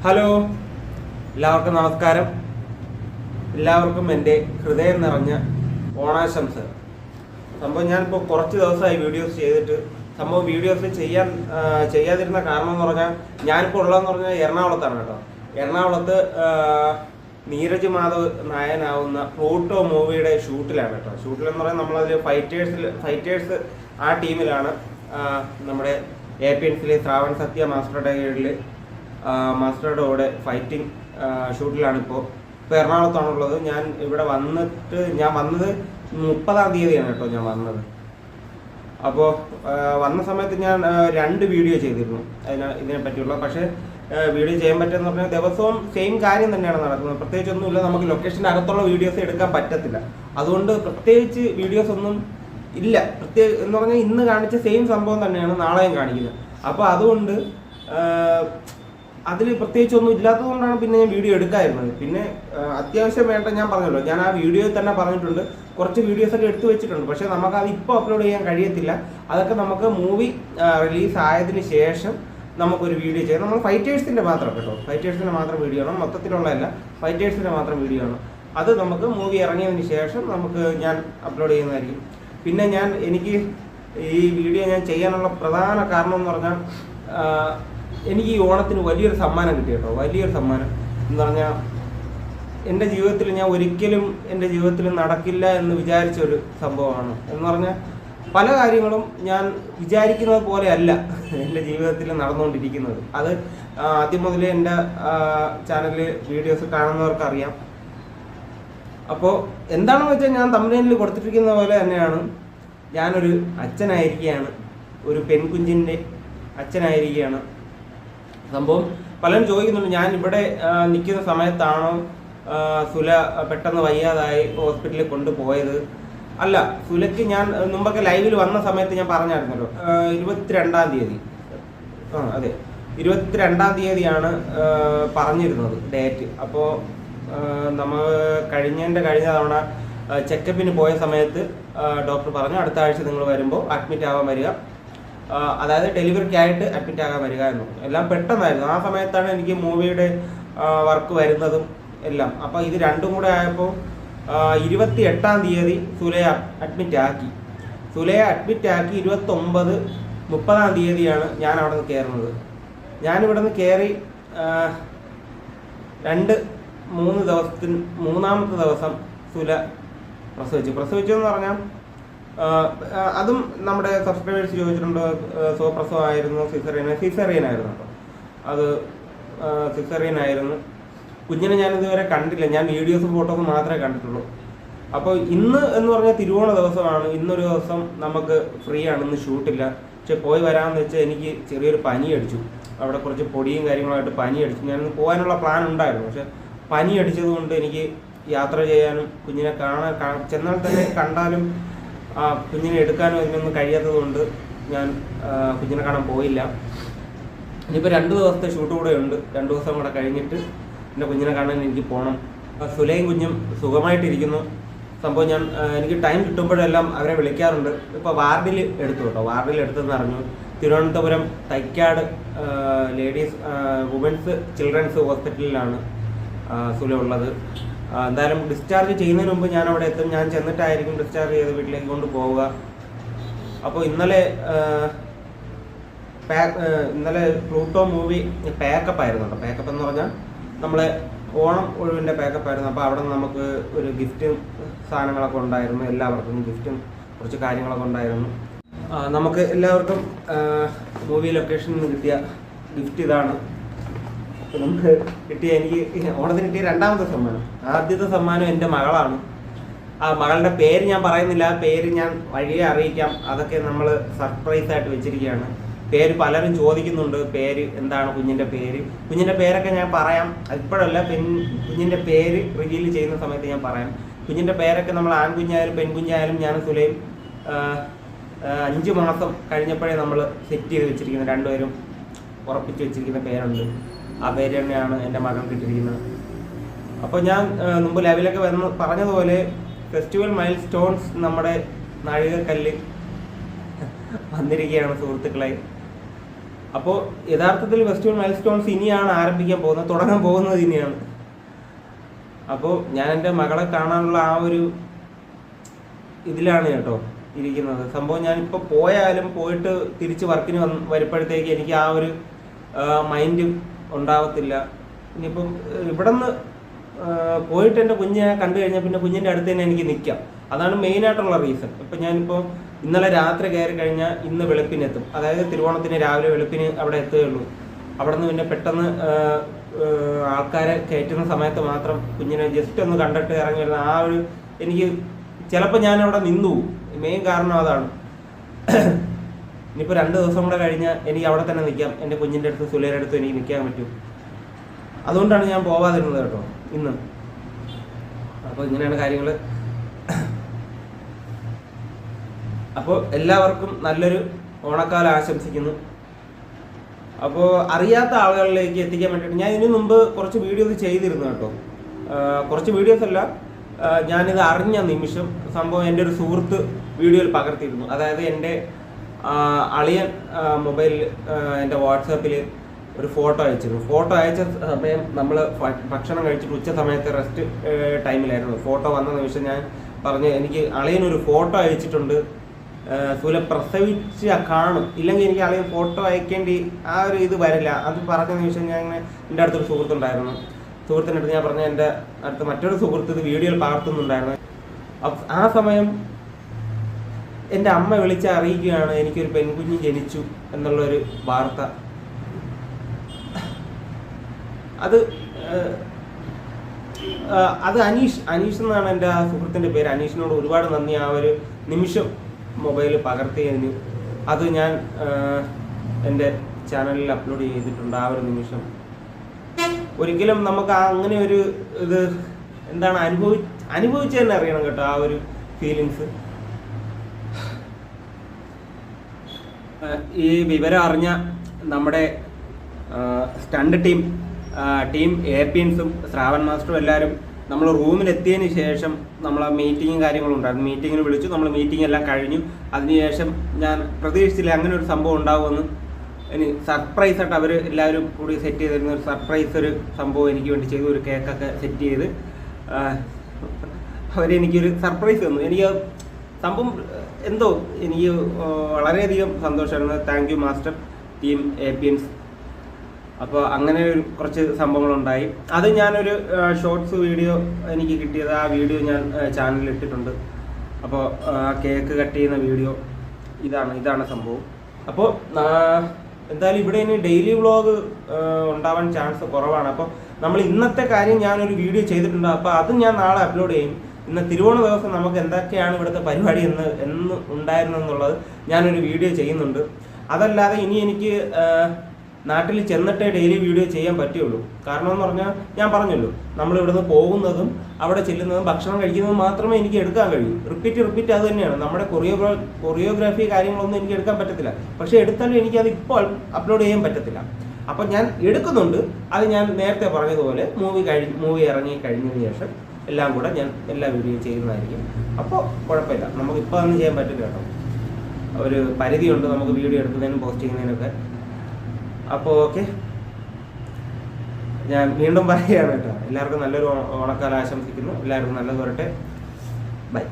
Hello, എല്ലാവർക്കും നമസ്കാരം. എല്ലാവർക്കും എൻ്റെ ഹൃദയം നിറഞ്ഞ ഓണാശംസകൾ. സംഭവം ഞാനിപ്പോൾ കുറച്ച് ദിവസമായി വീഡിയോസ് ചെയ്തിട്ട് വീഡിയോസ് ചെയ്യാതിരുന്ന കാരണം എന്ന് പറഞ്ഞാൽ ഞാനിപ്പോൾ ഉള്ളതെന്ന് പറഞ്ഞാൽ എറണാകുളത്താണ് കേട്ടോ. എറണാകുളത്ത് നീരജ് മാധവ് നായനാവുന്ന പ്ലൂട്ടോ മൂവിയുടെ ഷൂട്ടിലാണ് കേട്ടോ. ഷൂട്ടിലെന്ന് പറഞ്ഞാൽ നമ്മളതിൽ ഫൈറ്റേഴ്സ് ആ ടീമിലാണ്. നമ്മുടെ APNസിലെ ശ്രാവൺ സത്യ മാസ്റ്ററുടെ കീഴിൽ മാസ്റ്ററുടെ കൂടെ ഫൈറ്റിംഗ് ഷൂട്ടിലാണിപ്പോൾ. എറണാകുളത്താണുള്ളത്. ഞാൻ ഇവിടെ വന്നത് 30-ാം തീയതിയാണ് കേട്ടോ ഞാൻ വന്നത്. അപ്പോൾ വന്ന സമയത്ത് ഞാൻ 2 വീഡിയോ ചെയ്തിരുന്നു ഇതിനെ പറ്റിയുള്ള. പക്ഷേ വീഡിയോ ചെയ്യാൻ പറ്റുമെന്ന് പറഞ്ഞാൽ ദിവസവും സെയിം കാര്യം തന്നെയാണ് നടക്കുന്നത്. പ്രത്യേകിച്ചൊന്നുമില്ല. നമുക്ക് ലൊക്കേഷൻ്റെ അകത്തുള്ള വീഡിയോസ് എടുക്കാൻ പറ്റത്തില്ല. അതുകൊണ്ട് പ്രത്യേകിച്ച് വീഡിയോസ് ഒന്നും ഇല്ല. എന്ന് പറഞ്ഞാൽ ഇന്ന് കാണിച്ച സെയിം സംഭവം തന്നെയാണ് നാളെയും കാണിക്കുന്നത്. അപ്പോൾ അതുകൊണ്ട് അതിൽ പ്രത്യേകിച്ചൊന്നും ഇല്ലാത്തതുകൊണ്ടാണ് പിന്നെ ഞാൻ വീഡിയോ എടുക്കാതിരുന്നത്. പിന്നെ അത്യാവശ്യം വേണ്ട, ഞാൻ പറഞ്ഞല്ലോ, ഞാൻ ആ വീഡിയോയിൽ തന്നെ പറഞ്ഞിട്ടുണ്ട്, കുറച്ച് വീഡിയോസൊക്കെ എടുത്തു വെച്ചിട്ടുണ്ട്. പക്ഷേ നമുക്കത് ഇപ്പോൾ അപ്ലോഡ് ചെയ്യാൻ കഴിയത്തില്ല. അതൊക്കെ നമുക്ക് മൂവി റിലീസ് ആയതിനു ശേഷം നമുക്കൊരു വീഡിയോ ചെയ്യാം. നമ്മൾ ഫൈറ്റേഴ്സിൻ്റെ മാത്രം കേട്ടോ, ഫൈറ്റേഴ്സിൻ്റെ മാത്രം വീഡിയോ ആണ്, മൊത്തത്തിലുള്ളതല്ല, ഫൈറ്റേഴ്സിൻ്റെ മാത്രം വീഡിയോ ആണ്. അത് നമുക്ക് മൂവി ഇറങ്ങിയതിന് ശേഷം ഞാൻ അപ്ലോഡ് ചെയ്യുന്നതായിരിക്കും. പിന്നെ എനിക്ക് ഈ വീഡിയോ ഞാൻ ചെയ്യാനുള്ള പ്രധാന കാരണം എന്ന് പറഞ്ഞാൽ എനിക്ക് ഈ ഓണത്തിന് വലിയൊരു സമ്മാനം കിട്ടി കേട്ടോ. വലിയൊരു സമ്മാനം എന്ന് പറഞ്ഞാൽ എൻ്റെ ജീവിതത്തിൽ ഞാൻ ഒരിക്കലും എൻ്റെ ജീവിതത്തിൽ നടക്കില്ല എന്ന് വിചാരിച്ചൊരു സംഭവമാണ്. എന്ന് പറഞ്ഞാൽ പല കാര്യങ്ങളും ഞാൻ വിചാരിക്കുന്നത് പോലെയല്ല എൻ്റെ ജീവിതത്തിൽ നടന്നുകൊണ്ടിരിക്കുന്നത്. അത് ആദ്യം മുതലേ എൻ്റെ ചാനലിൽ വീഡിയോസ് കാണുന്നവർക്കറിയാം. അപ്പോൾ എന്താണെന്ന് വെച്ചാൽ ഞാൻ തമ്പനയിലിൽ കൊടുത്തിരിക്കുന്ന പോലെ തന്നെയാണ്. ഞാനൊരു അച്ഛനായിരിക്കുകയാണ്, ഒരു പെൺകുഞ്ഞിൻ്റെ അച്ഛനായിരിക്കുകയാണ്. സംഭവം പലരും ചോദിക്കുന്നുണ്ട്, ഞാൻ ഇവിടെ നിൽക്കുന്ന സമയത്താണോ സുല പെട്ടെന്ന് വയ്യാതായി ഹോസ്പിറ്റലിൽ കൊണ്ടുപോയത്? അല്ല, സുലയ്ക്ക് ഞാൻ മുമ്പൊക്കെ ലൈവിൽ വന്ന സമയത്ത് ഞാൻ പറഞ്ഞായിരുന്നല്ലോ, 22-ാം തീയതി, അതെ 22-ാം തീയതിയാണ് പറഞ്ഞിരുന്നത് ഡേറ്റ്. അപ്പോൾ നമ്മൾ കഴിഞ്ഞ തവണ ചെക്കപ്പിന് പോയ സമയത്ത് ഡോക്ടർ പറഞ്ഞു അടുത്ത ആഴ്ച നിങ്ങൾ വരുമ്പോൾ അഡ്മിറ്റ് ആവാൻ വരിക, അതായത് ഡെലിവറിക്കായിട്ട് അഡ്മിറ്റ് ആകാൻ വരിക എന്ന് പറഞ്ഞു. എല്ലാം പെട്ടെന്നായിരുന്നു. ആ സമയത്താണ് എനിക്ക് മൂവിയുടെ വർക്ക് വരുന്നതും എല്ലാം. അപ്പോൾ ഇത് രണ്ടും കൂടെ ആയപ്പോൾ 28-ാം തീയതി സുലയെ അഡ്മിറ്റ് ആക്കി. 29, 30-ാം തീയതിയാണ് ഞാൻ അവിടെ നിന്ന് കയറുന്നത്. ഞാനിവിടെ നിന്ന് കയറി 2-3 ദിവസത്തിന് 3-ാമത്തെ ദിവസം സുല പ്രസവിച്ചെന്ന് പറഞ്ഞാൽ അതും നമ്മുടെ സബ്സ്ക്രൈബേഴ്സ് ചോദിച്ചിട്ടുണ്ട്, സുഖപ്രസവമായിരുന്നു, സിസേറിയൻ ആയിരുന്നു കേട്ടോ. അത് സിസേറിയൻ ആയിരുന്നു. കുഞ്ഞിനെ ഞാൻ ഇതുവരെ കണ്ടില്ല, ഞാൻ വീഡിയോസും ഫോട്ടോസും മാത്രമേ കണ്ടിട്ടുള്ളൂ. അപ്പോൾ ഇന്ന് എന്ന് പറഞ്ഞാൽ തിരുവോണ ദിവസമാണ്. ഇന്നൊരു ദിവസം നമുക്ക് ഫ്രീ ആണ്, ഇന്ന് ഷൂട്ടില്ല. പക്ഷെ പോയി വരാമെന്ന് വെച്ചാൽ എനിക്ക് ചെറിയൊരു പനി അടിച്ചു. അവിടെ കുറച്ച് പൊടിയും കാര്യങ്ങളായിട്ട് പനി അടിച്ചു. ഞാനിന്ന് പോകാനുള്ള പ്ലാൻ ഉണ്ടായിരുന്നു. പക്ഷെ പനി അടിച്ചതുകൊണ്ട് എനിക്ക് യാത്ര ചെയ്യാനും കുഞ്ഞിനെ ചെന്നാൽ തന്നെ കണ്ടാലും കുഞ്ഞിനെ എടുക്കാനും അതിനൊന്നും കഴിയാത്തത് കൊണ്ട് ഞാൻ കുഞ്ഞിനെ കാണാൻ പോയില്ല. ഇനിയിപ്പോൾ 2 ദിവസത്തെ ഷൂട്ട് കൂടെ ഉണ്ട്. 2 ദിവസം കൂടെ കഴിഞ്ഞിട്ട് എൻ്റെ കുഞ്ഞിനെ കാണാൻ എനിക്ക് പോകണം. സുലയും കുഞ്ഞും സുഖമായിട്ടിരിക്കുന്നു. സംഭവം എനിക്ക് ടൈം കിട്ടുമ്പോഴെല്ലാം അവരെ വിളിക്കാറുണ്ട്. ഇപ്പോൾ വാർഡിൽ എടുത്തു കേട്ടോ, വാർഡിൽ എടുത്തെന്ന് അറിഞ്ഞു. തിരുവനന്തപുരം തൈക്കാട് വുമൻസ് ചിൽഡ്രൻസ് ഹോസ്പിറ്റലിലാണ് സുല ഉള്ളത്. എന്തായാലും ഡിസ്ചാർജ് ചെയ്യുന്നതിന് മുമ്പ് ഞാൻ അവിടെ എത്തും. ഞാൻ ചെന്നിട്ടായിരിക്കും ഡിസ്ചാർജ് ചെയ്ത് വീട്ടിലേക്ക് കൊണ്ട് പോവുക. അപ്പോൾ ഇന്നലെ പ്ലൂട്ടോ മൂവി പാക്കപ്പ് ആയിരുന്നു കേട്ടോ. പാക്കപ്പ് എന്ന് പറഞ്ഞാൽ നമ്മളെ ഓണം ഒഴിവിൻ്റെ പാക്കപ്പ് ആയിരുന്നു. അപ്പോൾ അവിടെ നമുക്ക് ഒരു ഗിഫ്റ്റും സാധനങ്ങളൊക്കെ ഉണ്ടായിരുന്നു. എല്ലാവർക്കും ഗിഫ്റ്റും കുറച്ച് കാര്യങ്ങളൊക്കെ ഉണ്ടായിരുന്നു. നമുക്ക് എല്ലാവർക്കും മൂവി ലൊക്കേഷനിൽ നിന്ന് കിട്ടിയ ഗിഫ്റ്റ് ഇതാണ്. നമുക്ക് എനിക്ക് ഓണത്തിന് കിട്ടിയ 2ാമത്തെ സമ്മാനം. ആദ്യത്തെ സമ്മാനം എൻ്റെ മകളാണ്. ആ മകളുടെ പേര് ഞാൻ പറയുന്നില്ല, ആ പേര് ഞാൻ വഴിയെ അറിയിക്കാം. അതൊക്കെ നമ്മൾ സർപ്രൈസ് ആയിട്ട് വെച്ചിരിക്കുകയാണ്. പേര് പലരും ചോദിക്കുന്നുണ്ട്, പേര് എന്താണ് കുഞ്ഞിൻ്റെ പേര്. കുഞ്ഞിൻ്റെ പേരൊക്കെ ഞാൻ പറയാം, ഇപ്പോഴല്ല, കുഞ്ഞിൻ്റെ പേര് റിവീൽ ചെയ്യുന്ന സമയത്ത് ഞാൻ പറയാം. കുഞ്ഞിൻ്റെ പേരൊക്കെ നമ്മൾ ആൺകുഞ്ഞായാലും പെൺകുഞ്ഞായാലും ഞാൻ സുലയും 5 മാസം കഴിഞ്ഞപ്പോഴേ നമ്മൾ സെറ്റ് ചെയ്ത് വെച്ചിരിക്കുന്നത്. 2 പേരും ഉറപ്പിച്ച് വെച്ചിരിക്കുന്ന പേരുണ്ട്. ആ പേര് തന്നെയാണ് എൻ്റെ മകൾക്ക് ഇട്ടിരിക്കുന്നത്. അപ്പോൾ ഞാൻ മുമ്പ് ലൈവിലൊക്കെ പറഞ്ഞതുപോലെ ഫെസ്റ്റിവൽ മൈൽ സ്റ്റോൺസ് നമ്മുടെ നാഴികക്കല്ല് വന്നിരിക്കുകയാണ് സുഹൃത്തുക്കളെ. അപ്പോൾ യഥാർത്ഥത്തിൽ ഫെസ്റ്റിവൽ മൈൽ സ്റ്റോൺസ് ഇനിയാണ് ആരംഭിക്കാൻ പോകുന്നത്, തുടങ്ങാൻ പോകുന്നത് ഇനിയാണ്. അപ്പോൾ ഞാൻ എൻ്റെ മകളെ കാണാനുള്ള ആ ഒരു ഇതിലാണ് കേട്ടോ ഇരിക്കുന്നത്. സംഭവം ഞാനിപ്പോൾ പോയാലും പോയിട്ട് തിരിച്ച് വർക്കിന് വരുമ്പോഴത്തേക്ക് എനിക്ക് ആ ഒരു മൈൻഡ് ഉണ്ടാവത്തില്ല. ഇനിയിപ്പം ഇവിടെ നിന്ന് പോയിട്ട് എൻ്റെ കുഞ്ഞിനെ കണ്ടു കഴിഞ്ഞാൽ പിന്നെ കുഞ്ഞിൻ്റെ അടുത്ത് തന്നെ എനിക്ക് നിൽക്കാം. അതാണ് മെയിനായിട്ടുള്ള റീസൺ. ഇപ്പം ഞാനിപ്പോൾ ഇന്നലെ രാത്രി കയറി കഴിഞ്ഞാൽ ഇന്ന് വെളുപ്പിനെത്തും. അതായത് തിരുവോണത്തിന് രാവിലെ വെളുപ്പിന് അവിടെ എത്തുകയുള്ളൂ. അവിടെ നിന്ന് പിന്നെ പെട്ടെന്ന് ആൾക്കാരെ കയറ്റുന്ന സമയത്ത് മാത്രം കുഞ്ഞിനെ ജസ്റ്റ് ഒന്ന് കണ്ടിട്ട് ഇറങ്ങി വരുന്ന ആ ഒരു എനിക്ക് ചിലപ്പോൾ ഞാൻ അവിടെ നിന്നു പോകും. മെയിൻ കാരണം അതാണ്. ഇനിയിപ്പോൾ 2 ദിവസം കൂടെ കഴിഞ്ഞാൽ എനിക്ക് അവിടെ തന്നെ നിൽക്കാം. എൻ്റെ കുഞ്ഞിൻ്റെ അടുത്ത് സുലയുടെ അടുത്ത് എനിക്ക് നിൽക്കാൻ പറ്റും. അതുകൊണ്ടാണ് ഞാൻ പോവാതിരുന്നത് കേട്ടോ ഇന്ന്. അപ്പോൾ ഇങ്ങനെയാണ് കാര്യങ്ങൾ. അപ്പോൾ എല്ലാവർക്കും നല്ലൊരു ഓണക്കാലം ആശംസിക്കുന്നു. അപ്പോൾ അറിയാത്ത ആളുകളിലേക്ക് എത്തിക്കാൻ വേണ്ടിയിട്ട് ഞാൻ ഇതിനു മുമ്പ് കുറച്ച് വീഡിയോസ് ചെയ്തിരുന്നു കേട്ടോ. കുറച്ച് വീഡിയോസ് അല്ല, ഞാനിത് അറിഞ്ഞ നിമിഷം സംഭവം എൻ്റെ ഒരു സുഹൃത്ത് വീഡിയോയിൽ പകർത്തിയിരുന്നു. അതായത് എൻ്റെ അളിയൻ മൊബൈലിൽ എൻ്റെ വാട്സാപ്പിൽ ഒരു ഫോട്ടോ അയച്ചിരുന്നു. ഫോട്ടോ അയച്ച സമയം നമ്മൾ ഭക്ഷണം കഴിച്ചിട്ട് ഉച്ച സമയത്ത് റെസ്റ്റ് ടൈമിലായിരുന്നു. ഫോട്ടോ വന്ന നിമിഷം ഞാൻ പറഞ്ഞു, എനിക്ക് അളിയനൊരു ഫോട്ടോ അയച്ചിട്ടുണ്ട്, സുല പ്രസവിച്ച് കാണും, ഇല്ലെങ്കിൽ എനിക്ക് അളിയൻ ഫോട്ടോ അയക്കേണ്ടി ആ ഒരു ഇത് വരില്ല. അത് പറഞ്ഞ നിമിഷം ഞാൻ ഇങ്ങനെ എൻ്റെ അടുത്തൊരു സുഹൃത്തുണ്ടായിരുന്നു. സുഹൃത്തിൻ്റെ അടുത്ത് ഞാൻ പറഞ്ഞ എൻ്റെ അടുത്ത് മറ്റൊരു സുഹൃത്ത് ഇത് വീഡിയോയിൽ പകർത്തുന്നുണ്ടായിരുന്നു. ആ സമയം എൻ്റെ അമ്മ വിളിച്ച് അറിയിക്കുകയാണ് എനിക്കൊരു പെൺകുഞ്ഞ് ജനിച്ചു എന്നുള്ളൊരു വാർത്ത. അത് അനീഷ് എന്നാണ് എൻ്റെ ആ സുഹൃത്തിൻ്റെ പേര്. അനീഷിനോട് ഒരുപാട് നന്ദി. ആ ഒരു നിമിഷം മൊബൈൽ പകർത്തിയതിന് അത് ഞാൻ എൻ്റെ ചാനലിൽ അപ്ലോഡ് ചെയ്തിട്ടുണ്ട്. ആ ഒരു നിമിഷം ഒരിക്കലും നമുക്ക് അങ്ങനെ ഒരു ഇത് എന്താണ് അനുഭവിച്ച് തന്നെ അറിയണം കേട്ടോ ആ ഒരു ഫീലിങ്സ്. ഈ വിവരം അറിഞ്ഞ നമ്മുടെ സ്റ്റണ്ട് ടീം ഏപ്പിയൻസും ശ്രാവൺ മാസ്റ്ററും എല്ലാവരും നമ്മൾ റൂമിലെത്തിയതിന് ശേഷം നമ്മളെ മീറ്റിങ്ങും കാര്യങ്ങളും ഉണ്ടായിരുന്നു. മീറ്റിങ്ങിന് വിളിച്ചു. നമ്മൾ മീറ്റിംഗ് എല്ലാം കഴിഞ്ഞു. അതിനുശേഷം ഞാൻ പ്രതീക്ഷിച്ചില്ല അങ്ങനെ ഒരു സംഭവം ഉണ്ടാകുമെന്ന്. ഇനി സർപ്രൈസ് ആയിട്ട് അവർ എല്ലാവരും കൂടി സെറ്റ് ചെയ്തിരുന്ന ഒരു സർപ്രൈസ് ഒരു സംഭവം എനിക്ക് വേണ്ടി ചെയ്തു. ഒരു കേക്കൊക്കെ സെറ്റ് ചെയ്ത് അവരെനിക്കൊരു സർപ്രൈസ് തന്നു. എനിക്ക് സംഭവം എന്തോ എനിക്ക് വളരെയധികം സന്തോഷമായിരുന്നു. താങ്ക് യു മാസ്റ്റർ, ടീം ഏപ്പിയൻസ്. അപ്പോൾ അങ്ങനെ കുറച്ച് സംഭവങ്ങളുണ്ടായി. അത് ഞാനൊരു ഷോർട്സ് വീഡിയോ എനിക്ക് കിട്ടിയത്, ആ വീഡിയോ ഞാൻ ചാനലിൽ ഇട്ടിട്ടുണ്ട്. അപ്പോൾ കേക്ക് കട്ട് ചെയ്യുന്ന വീഡിയോ ഇതാണ് സംഭവം. അപ്പോൾ എന്തായാലും ഇവിടെ ഇനി ഡെയിലി വ്ളോഗ് ഉണ്ടാവാൻ ചാൻസ് കുറവാണ്. അപ്പോൾ നമ്മൾ ഇന്നത്തെ കാര്യം ഞാനൊരു വീഡിയോ ചെയ്തിട്ടുണ്ട്. അപ്പോൾ അത് ഞാൻ നാളെ അപ്ലോഡ് ചെയ്യും. ഇന്ന് തിരുവോണ ദിവസം നമുക്ക് എന്തൊക്കെയാണ് ഇവിടുത്തെ പരിപാടി എന്ന് ഉണ്ടായിരുന്നെന്നുള്ളത് ഞാനൊരു വീഡിയോ ചെയ്യുന്നുണ്ട്. അതല്ലാതെ ഇനി എനിക്ക് നാട്ടിൽ ചെന്നിട്ടേ ഡെയിലി വീഡിയോ ചെയ്യാൻ പറ്റുള്ളൂ. കാരണം എന്ന് പറഞ്ഞാൽ ഞാൻ പറഞ്ഞല്ലോ, നമ്മൾ ഇവിടുന്ന് പോകുന്നതും അവിടെ ചെല്ലുന്നതും ഭക്ഷണം കഴിക്കുന്നതും മാത്രമേ എനിക്ക് എടുക്കാൻ കഴിയൂ. റിപ്പീറ്റ് അത് തന്നെയാണ്. നമ്മുടെ കൊറിയോഗ്രാഫി കാര്യങ്ങളൊന്നും എനിക്ക് എടുക്കാൻ പറ്റത്തില്ല. പക്ഷേ എടുത്താലും എനിക്കത് ഇപ്പോൾ അപ്ലോഡ് ചെയ്യാൻ പറ്റത്തില്ല. അപ്പോൾ ഞാൻ എടുക്കുന്നുണ്ട്. അത് ഞാൻ നേരത്തെ പറഞ്ഞതുപോലെ മൂവി ഇറങ്ങി കഴിഞ്ഞതിന് ശേഷം എല്ലാം കൂടെ ഞാൻ എല്ലാ വീഡിയോ ചെയ്യുന്നതായിരിക്കും. അപ്പോൾ കുഴപ്പമില്ല, നമുക്കിപ്പോൾ ഒന്നും ചെയ്യാൻ പറ്റില്ല കേട്ടോ. ഒരു പരിധിയുണ്ട് നമുക്ക് വീഡിയോ എടുക്കുന്നതിനും പോസ്റ്റ് ചെയ്യുന്നതിനൊക്കെ. അപ്പോൾ ഓക്കെ, ഞാൻ വീണ്ടും പറയുകയാണ് കേട്ടോ. എല്ലാവർക്കും നല്ലൊരു ഓണക്കാലം ആശംസിക്കുന്നു. എല്ലാവർക്കും നല്ലത് വരട്ടെ. ബൈ.